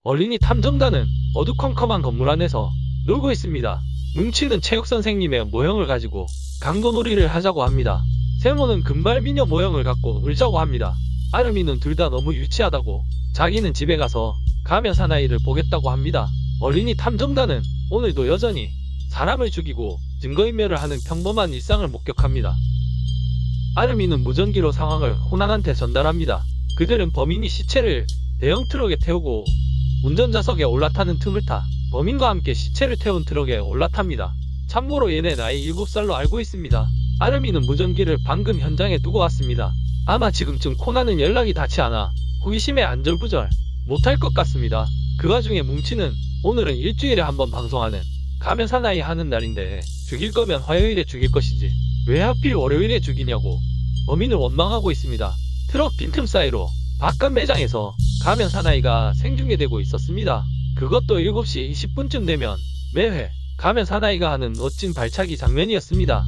어린이 탐정단은 어두컴컴한 건물 안에서 놀고 있습니다. 뭉치는 체육선생님의 모형을 가지고 강도놀이를 하자고 합니다. 세모는 금발미녀 모형을 갖고 울자고 합니다. 아름이는 둘 다 너무 유치하다고 자기는 집에 가서 가면 사나이를 보겠다고 합니다. 어린이 탐정단은 오늘도 여전히 사람을 죽이고 증거인멸을 하는 평범한 일상을 목격합니다. 아름이는 무전기로 상황을 호난한테 전달합니다. 그들은 범인이 시체를 대형 트럭에 태우고 운전좌석에 올라타는 틈을 타 범인과 함께 시체를 태운 트럭에 올라탑니다. 참고로 얘네 나이 7살로 알고 있습니다. 아름이는 무전기를 방금 현장에 두고 왔습니다. 아마 지금쯤 코난은 연락이 닿지 않아 호기심에 안절부절 못할 것 같습니다. 그 와중에 뭉치는 오늘은 일주일에 한 번 방송하는 가면 사나이 하는 날인데 죽일 거면 화요일에 죽일 것이지 왜 하필 월요일에 죽이냐고 범인을 원망하고 있습니다. 트럭 빈틈 사이로 바깥 매장에서 가면 사나이가 생중계되고 있었습니다. 그것도 7시 20분쯤 되면 매회 가면 사나이가 하는 멋진 발차기 장면이었습니다.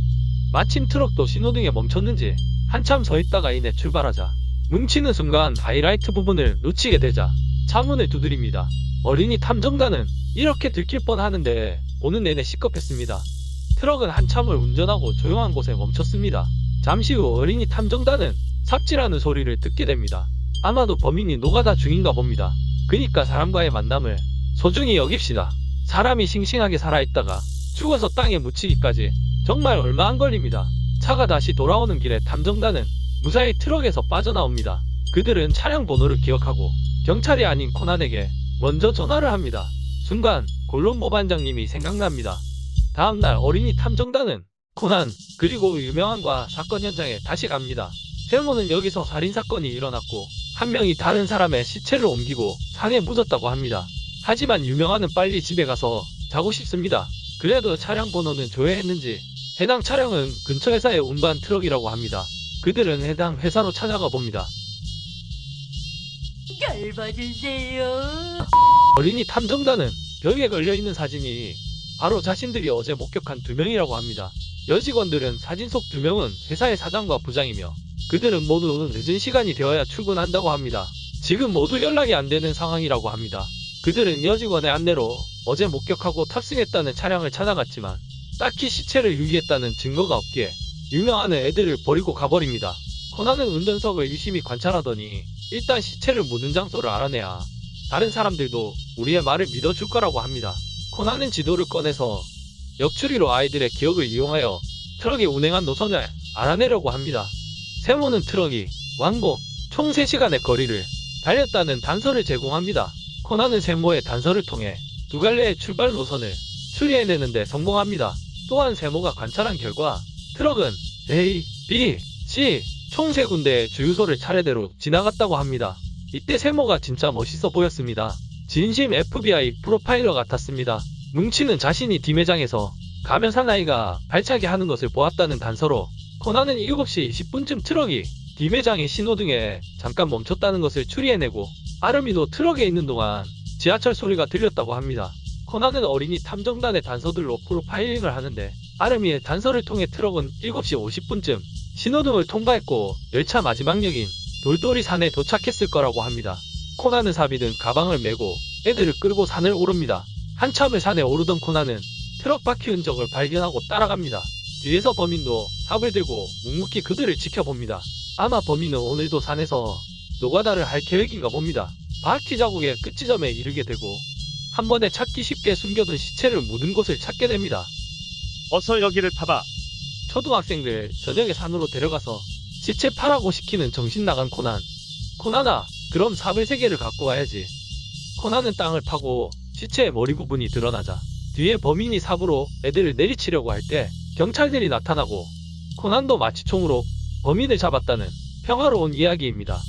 마침 트럭도 신호등에 멈췄는지 한참 서 있다가 이내 출발하자 뭉치는 순간 하이라이트 부분을 놓치게 되자 차문을 두드립니다. 어린이 탐정단은 이렇게 들킬 뻔하는데 오는 내내 시겁했습니다. 트럭은 한참을 운전하고 조용한 곳에 멈췄습니다. 잠시 후 어린이 탐정단은 삽질하는 소리를 듣게 됩니다. 아마도 범인이 노가다 중인가 봅니다. 그니까 사람과의 만남을 소중히 여깁시다. 사람이 싱싱하게 살아있다가 죽어서 땅에 묻히기까지 정말 얼마 안 걸립니다. 차가 다시 돌아오는 길에 탐정단은 무사히 트럭에서 빠져나옵니다. 그들은 차량 번호를 기억하고 경찰이 아닌 코난에게 먼저 전화를 합니다. 순간 골룸모 반장님이 생각납니다. 다음날 어린이 탐정단은 코난 그리고 유명한과 사건 현장에 다시 갑니다. 세모는 여기서 살인사건이 일어났고 한 명이 다른 사람의 시체를 옮기고 산에 묻었다고 합니다. 하지만 유명한은 빨리 집에 가서 자고 싶습니다. 그래도 차량 번호는 조회했는지 해당 차량은 근처 회사의 운반 트럭이라고 합니다. 그들은 해당 회사로 찾아가 봅니다. 열받으세요. 어린이 탐정단은 벽에 걸려있는 사진이 바로 자신들이 어제 목격한 2명이라고 합니다. 여직원들은 사진 속 2명은 회사의 사장과 부장이며 그들은 모두 늦은 시간이 되어야 출근한다고 합니다. 지금 모두 연락이 안 되는 상황이라고 합니다. 그들은 여직원의 안내로 어제 목격하고 탑승했다는 차량을 찾아갔지만 딱히 시체를 유기했다는 증거가 없기에 유명한은 애들을 버리고 가버립니다. 코난은 운전석을 유심히 관찰하더니 일단 시체를 묻은 장소를 알아내야 다른 사람들도 우리의 말을 믿어줄 거라고 합니다. 코난은 지도를 꺼내서 역추리로 아이들의 기억을 이용하여 트럭이 운행한 노선을 알아내려고 합니다. 세모는 트럭이 왕복 총 3시간의 거리를 달렸다는 단서를 제공합니다. 코난은 세모의 단서를 통해 두 갈래의 출발 노선을 추리해내는데 성공합니다. 또한 세모가 관찰한 결과 트럭은 A, B, C 총 3군데의 주유소를 차례대로 지나갔다고 합니다. 이때 세모가 진짜 멋있어 보였습니다. 진심 FBI 프로파일러 같았습니다. 뭉치는 자신이 D매장에서 가면 사나이가 발차기 하는 것을 보았다는 단서로 코난은 7시 20분쯤 트럭이 D매장의 신호등에 잠깐 멈췄다는 것을 추리해내고 아름이도 트럭에 있는 동안 지하철 소리가 들렸다고 합니다. 코난은 어린이 탐정단의 단서들로 프로파일링을 하는데 아름이의 단서를 통해 트럭은 7시 50분쯤 신호등을 통과했고 열차 마지막역인 돌돌이 산에 도착했을 거라고 합니다. 코난은 사비든 가방을 메고 애들을 끌고 산을 오릅니다. 한참을 산에 오르던 코난은 트럭 바퀴 흔적을 발견하고 따라갑니다. 뒤에서 범인도 삽을 들고 묵묵히 그들을 지켜봅니다. 아마 범인은 오늘도 산에서 노가다를 할 계획인가 봅니다. 바퀴 자국의 끝지점에 이르게 되고 한 번에 찾기 쉽게 숨겨둔 시체를 묻은 곳을 찾게 됩니다. 어서 여기를 타봐. 초등학생들 저녁에 산으로 데려가서 시체 파라고 시키는 정신 나간 코난. 코난아, 그럼 삽을 3개를 갖고 와야지. 코난은 땅을 파고 시체의 머리 부분이 드러나자 뒤에 범인이 삽으로 애들을 내리치려고 할 때 경찰들이 나타나고 코난도 마취총으로 범인을 잡았다는 평화로운 이야기입니다.